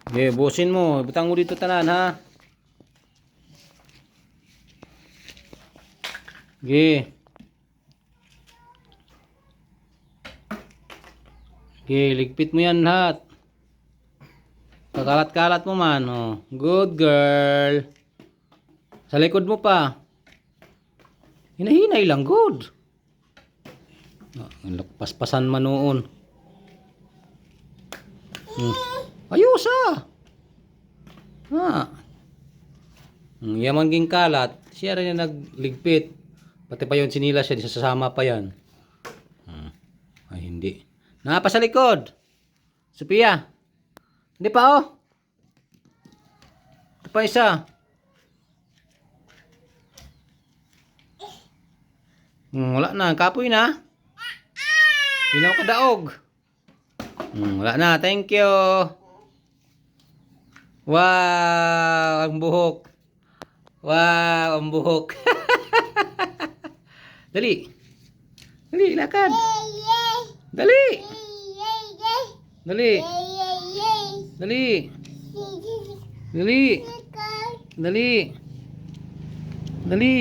Okay, busin mo. Butang mo dito tanan ha. Okay. Okay, ligpit mo yan lahat. Kakalat-kalat mo man. Oh. Good girl. Sa likod mo pa. Hinahinay lang. Good. Paspasan man noon. Ayos ah. Yaman ging kalat. Siya rin yung nagligpit. Pati pa yun sinila siya. Sasama pa yan. Ay hindi. Pa sa likod. Sophia. Hindi pa oh. Ito pa isa. Wala na. Kapoy na. Hindi na ako kadaog. Wala na. Thank you. Wow. Ang buhok. Wow. Ang buhok. Dali. Dali. Lakad. Dali. Dali. Dali. Dali. Dali. Dali.